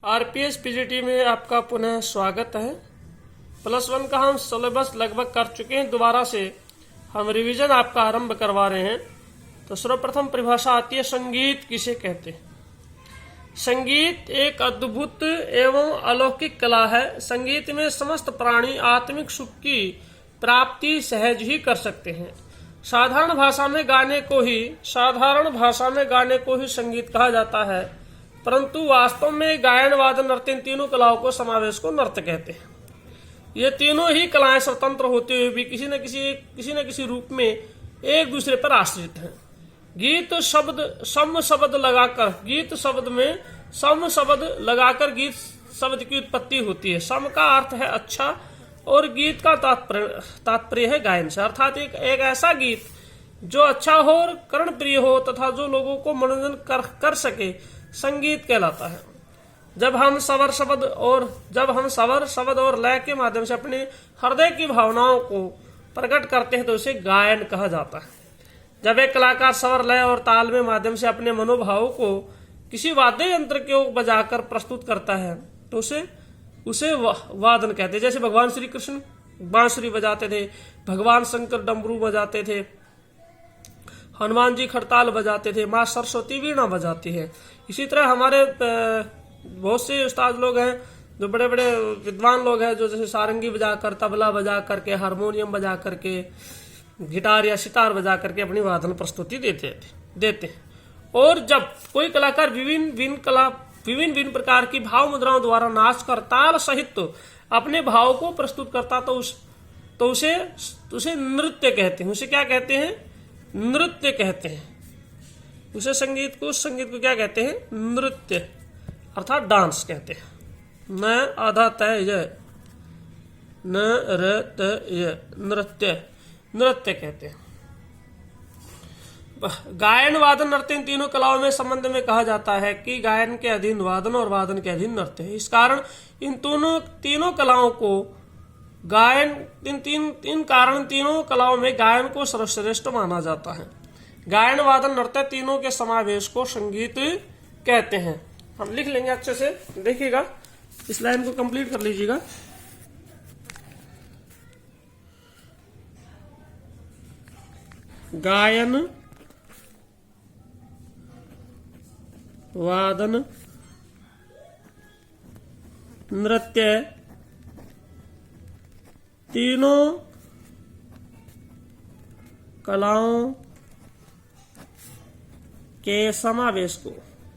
RPS PGT में आपका पुनः स्वागत है। +1 का हम सिलेबस लगभग कर चुके हैं। दोबारा से हम रिवीजन आपका आरंभ करवा रहे हैं। तो सर्वप्रथम परिभाषा आती है, संगीत किसे कहते हैं। संगीत एक अद्भुत एवं अलौकिक कला है। संगीत में समस्त प्राणी आत्मिक सुख की प्राप्ति सहज ही कर सकते हैं। साधारण भाषा में गाने को ही संगीत कहा जाता है, परंतु वास्तव में गायन, वादन, नृत्य, इन तीनों कलाओं को समावेश को नृत्य कहते हैं। ये तीनों ही कलाएं स्वतंत्र होते हुए भी किसी न किसी रूप में एक दूसरे पर आश्रित हैं। गीत शब्द लगाकर गीत शब्द की उत्पत्ति होती है। सम का अर्थ है अच्छा और गीत का तात्पर्य है गायन से, अर्थात एक ऐसा गीत जो अच्छा हो और कर्ण प्रिय हो तथा जो लोगों को मनोरंजन कर सके, संगीत कहलाता है। जब हम स्वर शब्द और लय के माध्यम से अपने हृदय की भावनाओं को प्रकट करते हैं तो उसे गायन कहा जाता है। जब एक कलाकार स्वर, लय और ताल में माध्यम से अपने मनोभावों को किसी वाद्य यंत्र को बजाकर प्रस्तुत करता है तो उसे वादन कहते हैं। जैसे भगवान श्री कृष्ण बांसुरी बजाते थे, भगवान शंकर डमरू बजाते थे, हनुमान जी खड़ताल बजाते थे, माँ सरस्वती वीणा बजाती है। इसी तरह हमारे बहुत से उस्ताद लोग हैं, जो बड़े बड़े विद्वान लोग हैं, जो जैसे सारंगी बजाकर, तबला बजा करके, हारमोनियम बजा करके, गिटार या सितार बजा करके अपनी वादन प्रस्तुति देते हैं। और जब कोई कलाकार विभिन्न प्रकार की भाव मुद्राओं द्वारा नाच कर ताल सहित अपने भाव को प्रस्तुत करता तो उसे नृत्य कहते हैं। उसे क्या कहते हैं? नृत्य कहते हैं। उस संगीत को क्या कहते हैं? नृत्य अर्थात डांस कहते हैं। न आधा तय नृत्य कहते हैं। गायन, वादन, नृत्य, इन तीनों कलाओं में संबंध में कहा जाता है कि गायन के अधीन वादन और वादन के अधीन नृत्य है। इस कारण इन तीनों कलाओं को तीनों कलाओं में गायन को सर्वश्रेष्ठ माना जाता है। गायन, वादन, नृत्य तीनों के समावेश को संगीत कहते हैं। हम लिख लेंगे अच्छे से, देखिएगा, इस लाइन को कंप्लीट कर लीजिएगा। गायन, वादन, नृत्य तीनों कलाओं के समावेश को संगीत कहते हैं।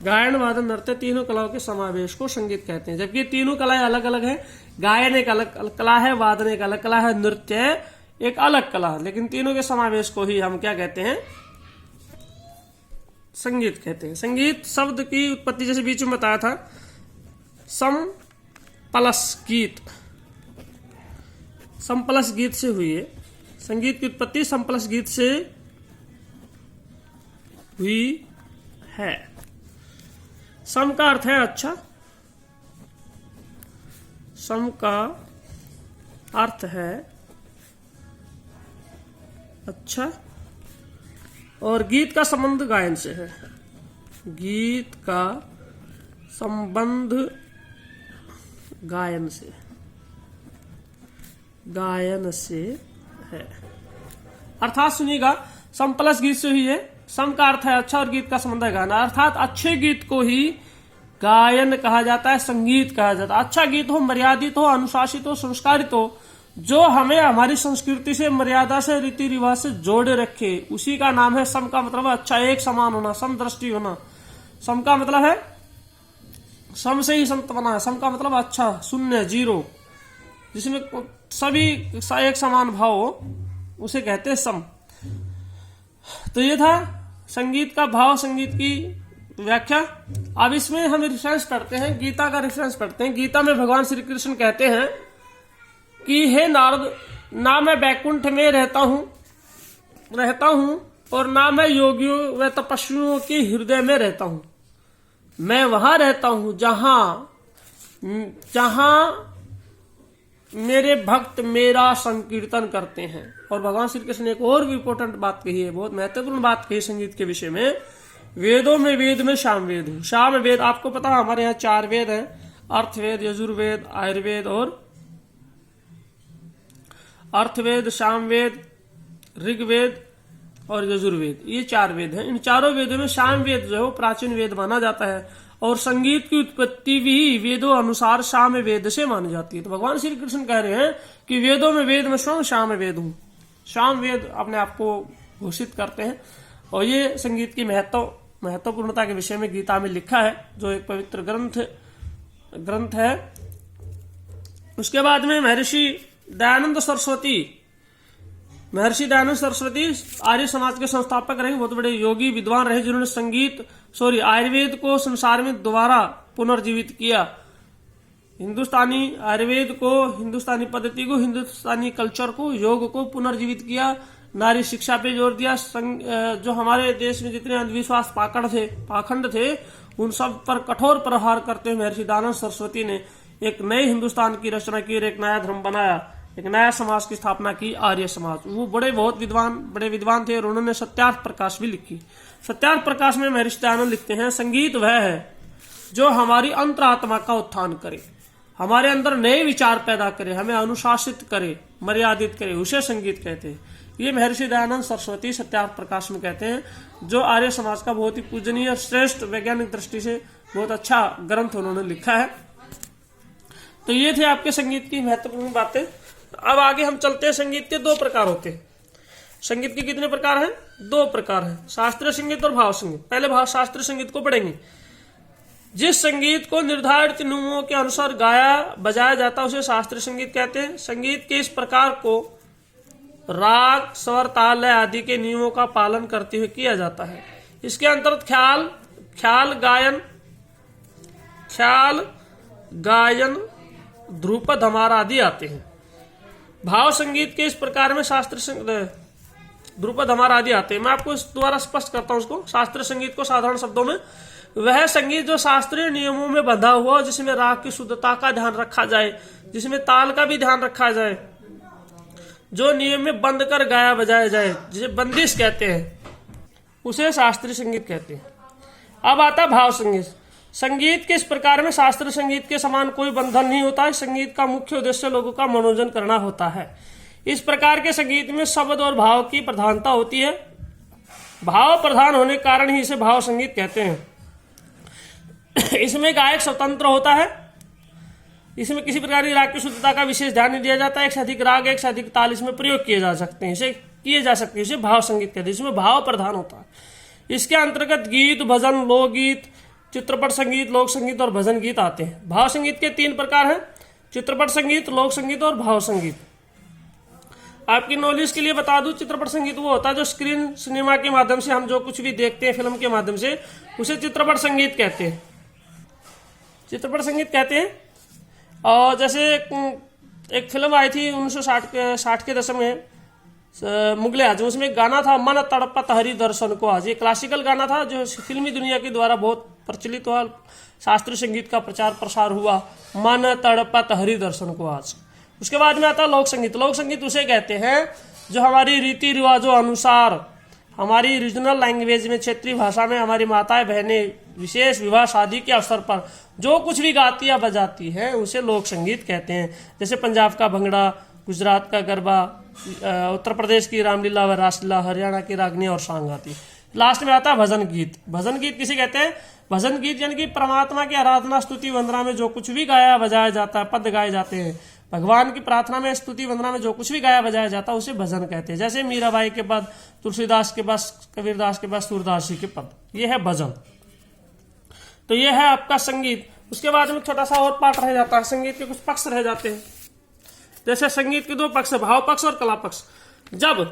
गायन, वादन, नृत्य तीनों कलाओं के समावेश को संगीत कहते हैं। जबकि तीनों कलाएं अलग अलग हैं। गायन एक अलग कला है, वादन एक अलग कला है, नृत्य एक अलग कला, लेकिन तीनों के समावेश को ही हम क्या कहते हैं? संगीत कहते हैं। संगीत शब्द की उत्पत्ति जैसे बीच में बताया था, सम प्लस गीत से हुई है। संगीत की उत्पत्ति सम प्लस गीत से हुई है। सम का अर्थ है अच्छा, सम का अर्थ है अच्छा, और गीत का संबंध गायन से है। गीत का संबंध गायन से है। अर्थात सुनिएगा, सम प्लस गीत से हुई है। सम का अर्थ है अच्छा और गीत का संबंध है गायन, अर्थात अच्छे गीत को ही गायन कहा जाता है, संगीत कहा जाता है। अच्छा गीत हो, मर्यादित हो, अनुशासित हो, संस्कारित हो, जो हमें हमारी संस्कृति से, मर्यादा से, रीति रिवाज से जोड़े रखे, उसी का नाम है सम। का मतलब है अच्छा, एक समान होना, समदृष्टि होना। सम का मतलब है सम से ही संत बना है। सम का मतलब अच्छा, शून्य, जीरो, जिसमें सभी एक समान भाव हो, उसे कहते हैं सम। तो ये था संगीत का भाव, संगीत की व्याख्या। अब इसमें हम रेफरेंस पढ़ते हैं, गीता का रेफरेंस पढ़ते हैं। गीता में भगवान श्री कृष्ण कहते हैं कि हे नारद, ना मैं बैकुंठ में रहता हूं और ना मैं योगियों व तपस्वियों के हृदय में रहता हूं। मैं वहां रहता हूं जहां मेरे भक्त मेरा संकीर्तन करते हैं। और भगवान श्री कृष्ण ने एक और भी इंपॉर्टेंट बात कही है, बहुत महत्वपूर्ण बात कही संगीत के विषय में। वेदों में वेद में सामवेद हूं। सामवेद आपको पता है हमारे यहाँ 4 वेद है, अर्थवेद, यजुर्वेद, आयुर्वेद और अर्थवेद, सामवेद, ऋग्वेद और यजुर्वेद, ये 4 वेद हैं। इन चारों वेदों में सामवेद जो है वो प्राचीन वेद माना जाता है और संगीत की उत्पत्ति भी वेदों अनुसार सामवेद से मानी जाती है। तो भगवान श्री कृष्ण कह रहे हैं कि वेदों में वेद में स्वयं सामवेद हूं। सामवेद अपने आप को घोषित करते हैं और ये संगीत की महत्वपूर्णता के विषय में गीता में लिखा है, जो एक पवित्र ग्रंथ है। उसके बाद में महर्षि दयानंद सरस्वती आर्य समाज के संस्थापक रहे, बहुत बड़े योगी विद्वान रहे, जिन्होंने आयुर्वेद को संसार में दोबारा पुनर्जीवित किया। आयुर्वेद को, हिंदुस्तानी पद्धति को, हिंदुस्तानी कल्चर को, योग को पुनर्जीवित किया। नारी शिक्षा पे जोर दिया। जो हमारे देश में जितने अंधविश्वास पाखंड थे उन सब पर कठोर प्रहार करते हुए महर्षि दयानंद सरस्वती ने एक नए हिंदुस्तान की रचना की और एक नया धर्म बनाया, एक नया समाज की स्थापना की, आर्य समाज। वो बहुत बड़े विद्वान थे और उन्होंने सत्यार्थ प्रकाश भी लिखी। सत्यार्थ प्रकाश में महर्षि दयानंद लिखते हैं, संगीत वह है जो हमारी अंतरात्मा का उत्थान करे, हमारे अंदर नए विचार पैदा करे, हमें अनुशासित करे, मर्यादित करे, उसे संगीत कहते हैं। ये महर्षि दयानंद सरस्वती सत्यार्थ प्रकाश में कहते हैं, जो आर्य समाज का बहुत ही पूजनीय और श्रेष्ठ वैज्ञानिक दृष्टि से बहुत अच्छा ग्रंथ उन्होंने लिखा है। तो ये थे आपके संगीत की महत्वपूर्ण बातें। अब आगे हम चलते हैं। संगीत के 2 प्रकार होते हैं। संगीत के कितने प्रकार हैं? 2 प्रकार हैं, शास्त्रीय संगीत और भाव संगीत। पहले शास्त्रीय संगीत को पढ़ेंगे। जिस संगीत को निर्धारित नियमों के अनुसार गाया बजाया जाता है उसे शास्त्रीय संगीत कहते हैं। संगीत के इस प्रकार को राग, स्वर, ताल, लय आदि के नियमों का पालन करते हुए किया जाता है। इसके अंतर्गत ख्याल गायन, ध्रुपद, धमार आदि आते हैं। भाव संगीत के इस प्रकार में ध्रुपद, धमार आदि आते हैं। मैं आपको इस द्वारा स्पष्ट करता हूं उसको। शास्त्रीय संगीत को साधारण शब्दों में वह संगीत जो शास्त्रीय नियमों में बंधा हुआ, जिसमें राग की शुद्धता का ध्यान रखा जाए, जिसमें ताल का भी ध्यान रखा जाए, जो नियम में बंद कर गाया बजाया जाए, जिसे बंदिश कहते हैं, उसे शास्त्रीय संगीत कहते हैं। अब आता भाव संगीत। संगीत के इस प्रकार में शास्त्रीय संगीत के समान कोई बंधन नहीं होता है। संगीत का मुख्य उद्देश्य लोगों का मनोरंजन करना होता है। इस प्रकार के संगीत में शब्द और भाव की प्रधानता होती है। भाव प्रधान होने के कारण ही इसे भाव संगीत कहते हैं। इसमें गायक स्वतंत्र होता है। इसमें किसी प्रकार की राग की शुद्धता का विशेष ध्यान नहीं दिया जाता है। एक से अधिक राग, एक से अधिक ताल इसमें प्रयोग किए जा सकते हैं, इसे भाव संगीत कहते हैं। इसमें भाव प्रधान होता है। इसके अंतर्गत गीत, भजन, लोकगीत, चित्रपट संगीत, लोक संगीत और भजन गीत आते हैं। भाव संगीत के 3 प्रकार हैं, चित्रपट संगीत, लोक संगीत और भाव संगीत। आपकी नॉलेज के लिए बता दूं, चित्रपट संगीत वो होता है जो स्क्रीन सिनेमा के माध्यम से हम जो कुछ भी देखते हैं फिल्म के माध्यम से, उसे चित्रपट संगीत कहते हैं। चित्रपट संगीत कहते हैं। और जैसे एक फिल्म आई थी 1960 के दशक में, मुगले आजम, उसमें एक गाना था, मन तड़पत हरि दर्शन को आज। ये क्लासिकल गाना था जो फिल्मी दुनिया के द्वारा बहुत प्रचलित हुआ, शास्त्रीय संगीत का प्रचार प्रसार हुआ, मन तड़पत हरि दर्शन को आज। उसके बाद में आता लोक संगीत। लोक संगीत उसे कहते हैं जो हमारी रीति रिवाजों अनुसार, हमारी रीजनल लैंग्वेज में, क्षेत्रीय भाषा में हमारी माताएं बहनें विशेष विवाह शादी के अवसर पर जो कुछ भी गाती या बजाती हैं उसे लोक संगीत कहते हैं। जैसे पंजाब का भंगड़ा, गुजरात का गरबा, उत्तर प्रदेश की रामलीला व रासलीला, हरियाणा की रागनी और सांगाती। लास्ट में आता है भजन गीत। भजन गीत किसे कहते हैं? भजन गीत यानी कि परमात्मा की आराधना, स्तुति, वंदना में जो कुछ भी गाया बजाया जाता है, पद गाए जाते हैं, भगवान की प्रार्थना में, स्तुति वंदना में जो कुछ भी गाया बजाया जाता है उसे भजन कहते हैं। जैसे मीराबाई के पद, तुलसीदास के पद, कबीरदास के पद, सूरदास जी के पद, ये है भजन। तो ये है आपका संगीत। उसके बाद में छोटा सा और पार्ट रह जाता है, संगीत के कुछ पक्ष रह जाते हैं। जैसे संगीत के 2 पक्ष, भाव पक्ष और कला पक्ष। जब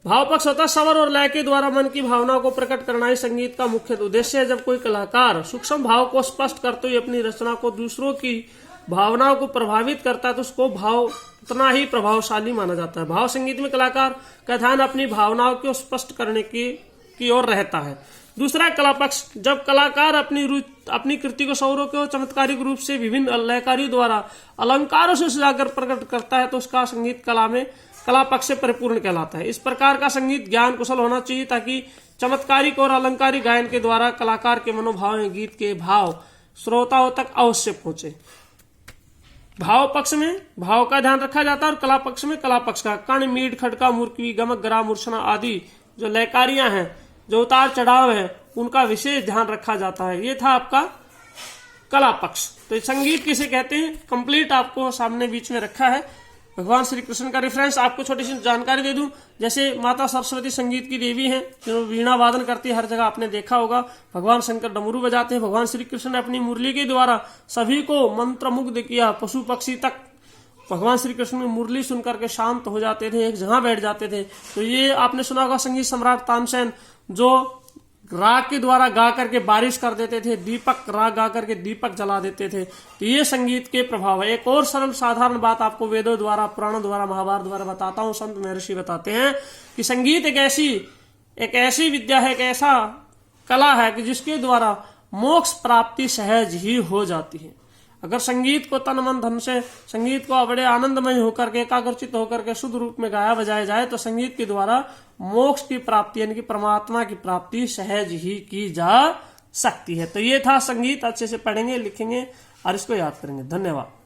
भाव पक्ष होता है स्वर और लय के द्वारा मन की भावनाओं को प्रकट करना ही संगीत का मुख्य उद्देश्य है। जब कोई कलाकार सूक्ष्म भाव को स्पष्ट करते हुए अपनी रचना को दूसरों की भावनाओं को प्रभावित करता है तो उसको भाव उतना ही प्रभावशाली माना जाता है। भाव संगीत में कलाकार का ध्यान अपनी भावनाओं को स्पष्ट करने की ओर रहता है। दूसरा कला पक्ष, जब कलाकार अपनी कृति को स्वरों को चमत्कारिक रूप से विभिन्न लयकारियों द्वारा अलंकारों से सजाकर प्रकट करता है तो उसका संगीत कला में कला पक्ष से परिपूर्ण कहलाता है। इस प्रकार का संगीत ज्ञान कुशल होना चाहिए ताकि चमत्कारिक और अलंकारिक गायन के द्वारा कलाकार के मनोभाव में गीत के भाव श्रोताओं तक अवश्य पहुंचे। भाव पक्ष में भाव का ध्यान रखा जाता है और कला पक्ष में कला पक्ष का कण, मीड, खड़का, मुर्कवी, गमक, गरा, मूर्छना आदि जो लयकारियां हैं, जो उतार चढ़ाव है, उनका विशेष ध्यान रखा जाता है। ये था आपका कला पक्ष। तो संगीत किसे कहते हैं कंप्लीट आपको सामने बीच में रखा है। भगवान श्री कृष्ण का रेफरेंस आपको छोटी सी जानकारी दे दूं, जैसे माता सरस्वती संगीत की देवी हैं, जो वीणा वादन करती है, हर जगह आपने देखा होगा। भगवान शंकर डमरू बजाते हैं। भगवान श्री कृष्ण ने अपनी मुरली के द्वारा सभी को मंत्रमुग्ध किया, पशु पक्षी तक भगवान श्री कृष्ण की मुरली सुनकर के शांत हो जाते थे, एक जगह बैठ जाते थे। तो ये आपने सुना होगा संगीत सम्राट तानसेन जो राग के द्वारा गा करके बारिश कर देते थे, दीपक राग गा करके दीपक जला देते थे। तो ये संगीत के प्रभाव है। एक और सरल साधारण बात आपको वेदों द्वारा, पुराणों द्वारा, महाभारत द्वारा बताता हूं। संत महर्षि बताते हैं कि संगीत एक ऐसी विद्या है, एक ऐसा कला है कि जिसके द्वारा मोक्ष प्राप्ति सहज ही हो जाती है। अगर संगीत को तन मन धन से, संगीत को बड़े आनंदमय होकर के, एकाग्रचित होकर के शुद्ध रूप में गाया बजाया जाए तो संगीत के द्वारा मोक्ष की प्राप्ति यानी कि परमात्मा की प्राप्ति सहज ही की जा सकती है। तो ये था संगीत। अच्छे से पढ़ेंगे, लिखेंगे और इसको याद करेंगे। धन्यवाद।